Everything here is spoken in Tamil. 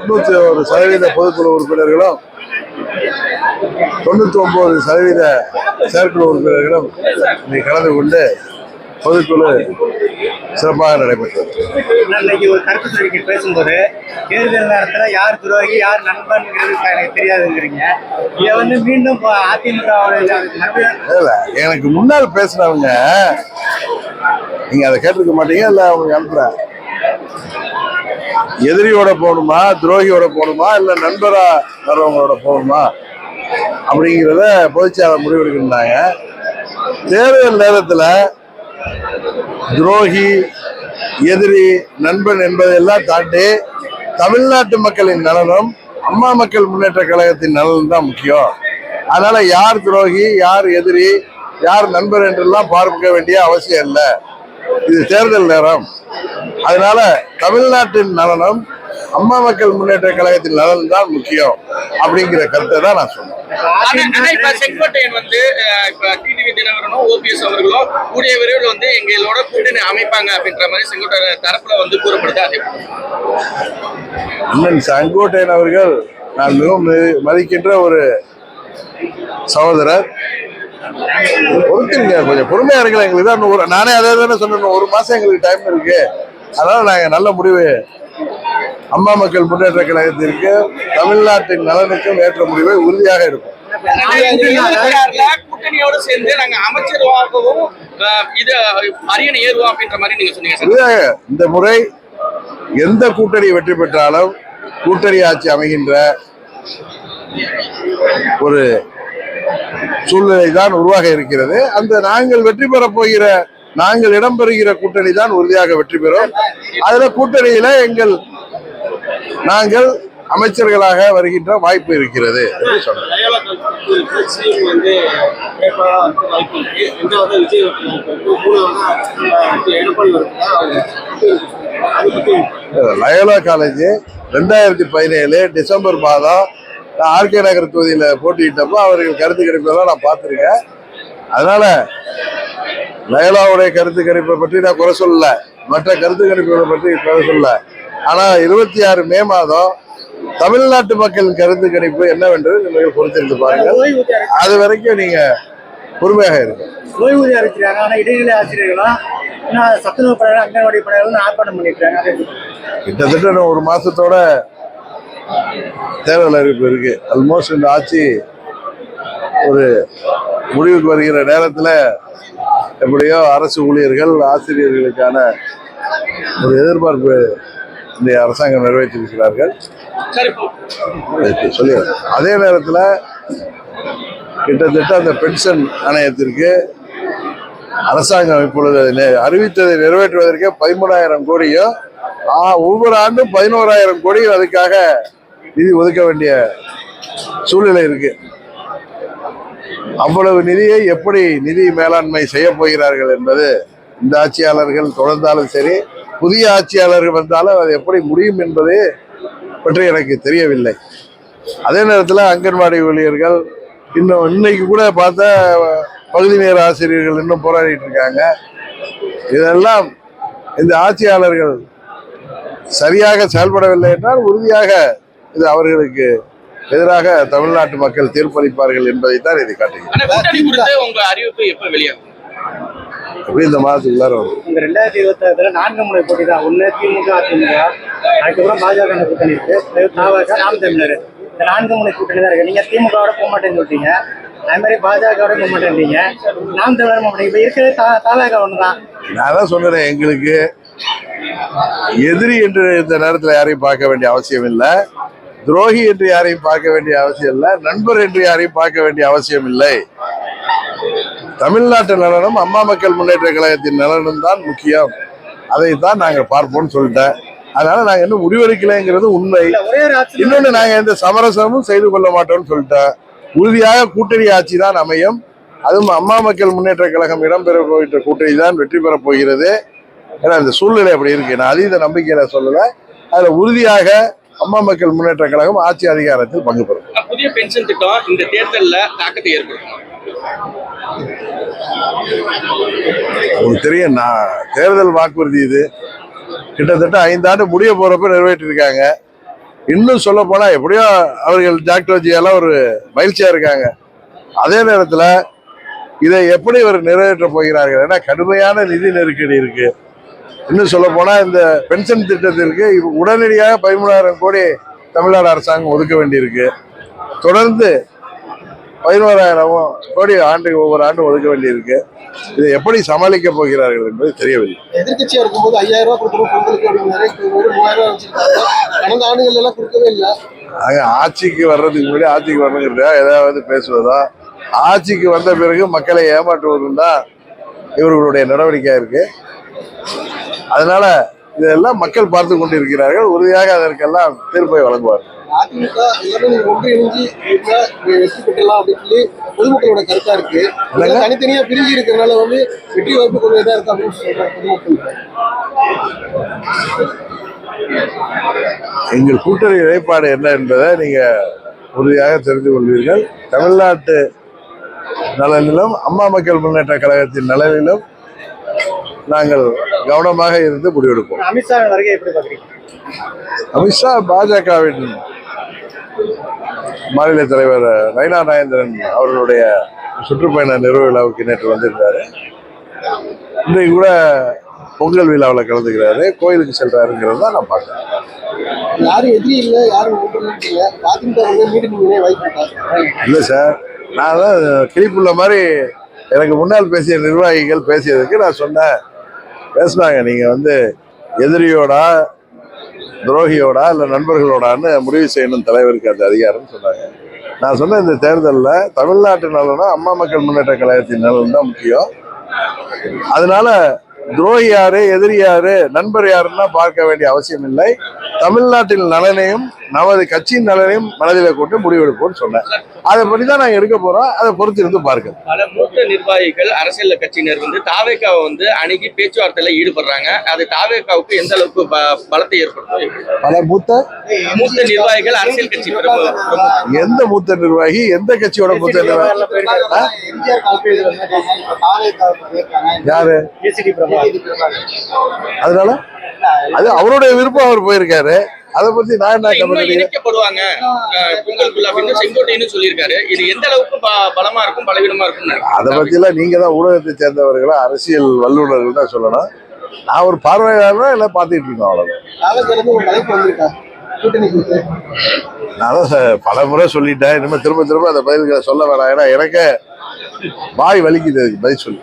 91% பொதுக்குழு உறுப்பினர்களும் 99% செயற்குழு உறுப்பினர்களும் இன்னைக்கு கலந்து கொண்டு பொதுக்குழு சிறப்பாக நடைபெற்றது. இன்னைக்கு ஒரு கருத்து தெரிவிக்க பேசும்போது தேர்தல் நேரத்தில் யார் துரோகி யார் நண்பன் எனக்கு தெரியாதுங்கிறீங்க. இதை மீண்டும் அதிமுக எனக்கு முன்னால் பேசுறவங்க நீங்க அதை கேட்டிருக்க மாட்டீங்க. இல்ல அவங்க அனுப்புறேன் எதிரியோட போகணுமா துரோகியோட போகணுமா இல்ல நண்பரா வர்றவங்களோட போகணுமா அப்படிங்கிறத பொதுச்செயலாளர் முடிவெடுக்கிறாங்க. தேர்தல் நேரத்தில் துரோகி எதிரி நண்பன் என்பதையெல்லாம் தாண்டி தமிழ்நாட்டு மக்களின் நலனும் அம்மா மக்கள் முன்னேற்ற கழகத்தின் நலனும் தான் முக்கியம். அதனால யார் துரோகி யார் எதிரி யார் நண்பர் என்றெல்லாம் பார்க்க வேண்டிய அவசியம் இல்லை. இது தேர்தல் நேரம். அதனால தமிழ்நாட்டின் நலனும் அம்மா மக்கள் முன்னேற்ற கழகத்தின் நலன் தான் முக்கியம் அப்படிங்கிற கருத்தை தான் நான் சொன்னேன். செங்கோட்டையன் டிடிவி தினகரனும் ஓபிஎஸ் அவர்களும் கூடிய விரைவில் எங்களோட கூட்டணி அமைப்பாங்க அப்படின்ற மாதிரி செங்கோட்டையன் தரப்புல கூறப்படுது. செங்கோட்டையன் அவர்கள் நான் மிகவும் மதிக்கின்ற ஒரு சகோதரர். பொறுத்துருங்க, கொஞ்சம் பொறுமையா இருக்கல. எங்களுக்கு தான் நானே அதே தானே சொன்னேன், ஒரு மாசம் எங்களுக்கு டைம் இருக்கு. அதனால நாங்க நல்ல முடிவு அம்மா மக்கள் முன்னேற்ற கழகத்திற்கு தமிழ்நாட்டின் நலனுக்கும் ஏற்ற முடிவை உறுதியாக இருக்கும். கூட்டணியோடு சேர்ந்து நாங்க அமைச்சரவாகவும் இது அரியணை ஏறுவோம் அப்படின்ற மாதிரி நீங்க சொன்னீங்க. இந்த முறை எந்த கூட்டணி வெற்றி பெற்றாலும் கூட்டணி ஆட்சி அமைகின்ற ஒரு சூழ்நிலை தான் உருவாக இருக்கிறது. அந்த நாங்கள் வெற்றி பெற போகிற நாங்கள் இடம்பெறுகிற கூட்டணி தான் உறுதியாக வெற்றி பெறும். அதுல கூட்டணியில நாங்கள் அமைச்சர்களாக வருகின்ற வாய்ப்பு இருக்கிறது. லயோலா காலேஜ் 2017 டிசம்பர் மாதம் ஆர்கே நகர் தொகுதியில போட்டியிட்டப்போ அவர்கள் கருத்து கணிப்பெல்லாம் நான் பார்த்திருக்கேன். அதனால லயோலாவுடைய கருத்து கணிப்பை பற்றி நான் குறை சொல்லல, மற்ற கருத்து கணிப்புகளை பற்றி குறை சொல்லல. ஆனா 26 மே மாதம் தமிழ்நாட்டு மக்களின் கருத்து கணிப்பு என்னவென்று நீங்கள் பொறுத்திருந்து பாருங்கள். அது வரைக்கும் நீங்க பொறுமையாக இருக்கு. ஓய்வூதியம் அறிவிக்கிறாங்க, ஆனா இடைநிலை ஆசிரியர்களும் சத்துணவு பணியாளர் அங்கன்வாடி பணியாளர்கள் ஆர்ப்பாட்டம் பண்ணிருக்காங்க. கிட்டத்தட்ட ஒரு மாசத்தோட தேர்தல் அறிவிப்பு இருக்கு. ஆல்மோஸ்ட் இந்த ஆட்சி ஒரு முடிவுக்கு வருகிற நேரத்தில் எப்படியோ அரசு ஊழியர்கள் ஆசிரியர்களுக்கான ஒரு எதிர்பார்ப்பு இந்த அரசாங்கம் நிறைவேற்றிருக்கிறார்கள். சொல்லி அதே நேரத்தில் கிட்டத்தட்ட அந்த பென்ஷன் ஆணையத்திற்கு அரசாங்கம் இப்பொழுது அறிவித்ததை நிறைவேற்றுவதற்கே 13,000 கோடியும் ஒவ்வொரு ஆண்டும் 11,000 கோடியும் அதுக்காக நிதி ஒதுக்க வேண்டிய சூழ்நிலை இருக்கு. அவ்வளவு நிதியை எப்படி நிதி மேலாண்மை செய்ய போகிறார்கள் என்பது இந்த ஆட்சியாளர்கள் தொடர்ந்தாலும் சரி, புதிய ஆட்சியாளர்கள் வந்தாலும் அது எப்படி முடியும் என்பது பற்றி எனக்கு தெரியவில்லை. அதே நேரத்தில் அங்கன்வாடி ஊழியர்கள் இன்னைக்கு கூட பார்த்தா பகுதி நேர ஆசிரியர்கள் இன்னும் போராடிட்டு இருக்காங்க. இதெல்லாம் இந்த ஆட்சியாளர்கள் சரியாக செயல்படவில்லை என்றால் உறுதியாக இது அவர்களுக்கு எதிராக தமிழ்நாட்டு மக்கள் தீர்ப்பளிப்பார்கள் என்பதைத்தான் இதை காட்டுகிறது. இந்த மாதத்துக்குள்ளார வரும். 2026 4 முனை போட்டி தான். ஒண்ணு திமுக அதிமுக, அதுக்கப்புறம் பாஜக கூட்டணி இருக்கு, நாம் தமிழர். இந்த 4 முனை கூட்டணி தான் இருக்கு. நீங்க திமுகவோட போக மாட்டேன்னு சொல்லிட்டீங்க, அதே மாதிரி பாஜகவோட போக மாட்டேன்றீங்க, நாம் தமிழர் போக மாட்டீங்க. இப்ப இருக்கிறது தாவேக ஒண்ணுதான். நான் தான் சொன்னேன், எங்களுக்கு எதிரி என்று இந்த நேரத்தில் யாரையும் பார்க்க வேண்டிய அவசியம் இல்லை, துரோகி என்று யாரையும் பார்க்க வேண்டிய அவசியம் இல்லை, நண்பர் என்று யாரையும் பார்க்க வேண்டிய அவசியம் இல்லை. தமிழ்நாட்டு நலனும் அம்மா மக்கள் முன்னேற்ற கழகத்தின் நலனும் தான் முக்கியம். அதைத்தான் நாங்கள் பார்ப்போம்னு சொல்லிட்டேன். அதனால நாங்க இன்னும் முடிவெடுக்கலைங்கிறது உண்மை. இன்னொன்னு, நாங்க எந்த சமரசமும் செய்து கொள்ள மாட்டோம்னு சொல்லிட்டேன். உறுதியாக கூட்டணி ஆட்சி தான் அமையும். அதுவும் அம்மா மக்கள் முன்னேற்ற கழகம் இடம்பெற போகின்ற கூட்டணி தான் வெற்றி பெற போகிறது. ஏன்னா இந்த சூழ்நிலை அப்படி இருக்கு. நான் அதீத நம்பிக்கையில சொல்லல. அதுல உறுதியாக அம்மா மக்கள் முன்னேற்ற கழகம் ஆட்சி அதிகாரத்தில் பங்கு பெறும். புதிய பென்ஷன் திட்டம் இந்த தேர்தலில் தாக்கத்தை ஏற்படுத்தும். உங்களுக்கு தெரியும், தேர்தல் வாக்குறுதி இது கிட்டத்தட்ட 5 ஆண்டு முடிய போறப்ப நிறைவேற்றிருக்காங்க. இன்னும் சொல்ல போனா எப்படியோ அவர்கள் டாக்டர் ஒரு மகிழ்ச்சியா இருக்காங்க. அதே நேரத்துல இதை எப்படி இவர் நிறைவேற்ற போகிறார்கள்? ஏன்னா கடுமையான நிதி நெருக்கடி இருக்கு. இன்னும் சொல்ல போனா இந்த பென்ஷன் திட்டத்திற்கு உடனடியாக 13,000 கோடி தமிழ்நாடு அரசாங்கம் ஒதுக்க வேண்டியிருக்கு. தொடர்ந்து 11,000 கோடி ஆண்டுக்கு ஒவ்வொரு ஆண்டும் ஒதுக்க வேண்டியிருக்கு. இதை எப்படி சமாளிக்க போகிறார்கள் என்பது தெரியவில்லை. எதிர்கட்சியா இருக்கும்போது 5,000 ரூபாய் கொடுக்கணும் பொங்கலுக்கு அப்படின்னாரு. இப்போ 3,000 ரூபாய் வச்சிருக்காங்க. கடந்த ஆண்டுகள் எல்லாம் கொடுக்கவே இல்லை. ஆட்சிக்கு வர்றதுக்கு முன்னாடி ஆட்சிக்கு வரணுங்கிறதா ஏதாவது பேசுவதா, ஆட்சிக்கு வந்த பிறகு மக்களை ஏமாற்றுவதும் தான் இவர்களுடைய நடவடிக்கையா இருக்கு. அதனால இதெல்லாம் மக்கள் பார்த்து கொண்டிருக்கிறார்கள். உறுதியாக அதற்கெல்லாம் தீர்ப்பை வழங்குவார். அதிமுக எல்லாமே நீங்க ஒன்றிணைஞ்சு வெற்றி பெற்றலாம் அப்படின்னு சொல்லி பொதுமக்களோட கருத்தா இருக்கு. தனித்தனியா பிரிஞ்சு இருக்கிறதுனால வெற்றி வாய்ப்பு கொஞ்சம் இதா இருக்கு அப்படின்னு சொல்றாங்க பொதுமக்கள். எங்கள் கூட்டணி நிலைப்பாடு என்ன என்பதை நீங்க உறுதியாக தெரிந்து கொள்வீர்கள். தமிழ்நாட்டு நலனிலும் அம்மா மக்கள் முன்னேற்ற கழகத்தின் நலனிலும் நாங்கள் கவனமாக இருந்து முடிவெடுப்போம். அமித்ஷா வருகை எப்படி பாக்குறீங்க? அமித்ஷா பாஜகவின் மாநில தலைவர் நயினா நாகேந்திரன் அவர்களுடைய சுற்றுப்பயண நிறைவு விழாவுக்கு நேற்று வந்திருந்தாரு. இன்றைக்கு கூட பொங்கல் விழாவில் கலந்துக்கிறாரு, கோயிலுக்கு செல்றாருங்கிறது தான் நான் பார்க்கிறேன். யாரும் எதிரி இல்லை, யாரும் இல்லை. அதிமுக மீண்டும் வாய்ப்பு இல்லை சார், நான் தான் கிளிப்புள்ள மாதிரி எனக்கு முன்னால் பேசிய நிர்வாகிகள் பேசியதுக்கு நான் சொன்னேன், பேசுனாங்க நீங்க எதிரியோடா துரோகியோடா இல்லை நண்பர்களோடான்னு முடிவு செய்யணும் தலைவருக்கு அந்த அதிகாரம் சொன்னாங்க. நான் சொன்ன இந்த தேர்தலில் தமிழ்நாட்டு நலனா அம்மா மக்கள் முன்னேற்ற கழகத்தின் நலன் தான் முக்கியம். அதனால துரோகி யாரு எதிரி யாரு நண்பர் யாருன்னா பார்க்க வேண்டிய அவசியம் இல்லை. தமிழ்நாட்டின் நலனையும் நமது கட்சியின் நலனையும் மனதில் கொண்டு முடிவெடுப்போம்னு சொன்னேன். அதை பற்றி தான் நாங்கள் எடுக்க போறோம். அதை பொறுத்து இருந்து பார்க்க. பல மூத்த நிர்வாகிகள் அரசியல் கட்சியினர் அணிக்கு அணுகி பேச்சுவார்த்தையில ஈடுபடுறாங்க. அது தாவேகாவுக்கு எந்த அளவுக்கு பலத்தை ஏற்படுத்தும்? பல மூத்த நிர்வாகிகள் அரசியல் கட்சி எந்த மூத்த நிர்வாகி எந்த கட்சியோட மூத்த நிர்வாகி யாரு? அதனால அது அவருடைய விருப்பம். அவர் போயிருக்காரு. அதை பத்தி நான் என்ன இணைக்கப்படுவாங்க பொங்கலுக்குள்ள அப்படின்னு செங்கோட்டையன் சொல்லியிருக்காரு. இது எந்த அளவுக்கு பலமா இருக்கும் பலவீனமா இருக்கும்? அதை பத்தி எல்லாம் நீங்க தான் ஊடகத்தை சேர்ந்தவர்களா அரசியல் வல்லுநர்கள் தான் சொல்லணும். நான் ஒரு பார்வையாளரா எல்லாம் பார்த்துட்டு இருக்கோம். அவ்வளவு நான் தான் பல முறை சொல்லிட்டேன். இனிமே திரும்ப திரும்ப அந்த பதில்களை சொல்ல வேணாம். ஏன்னா எனக்கு வாய் வலிக்குது பதில் சொல்லி.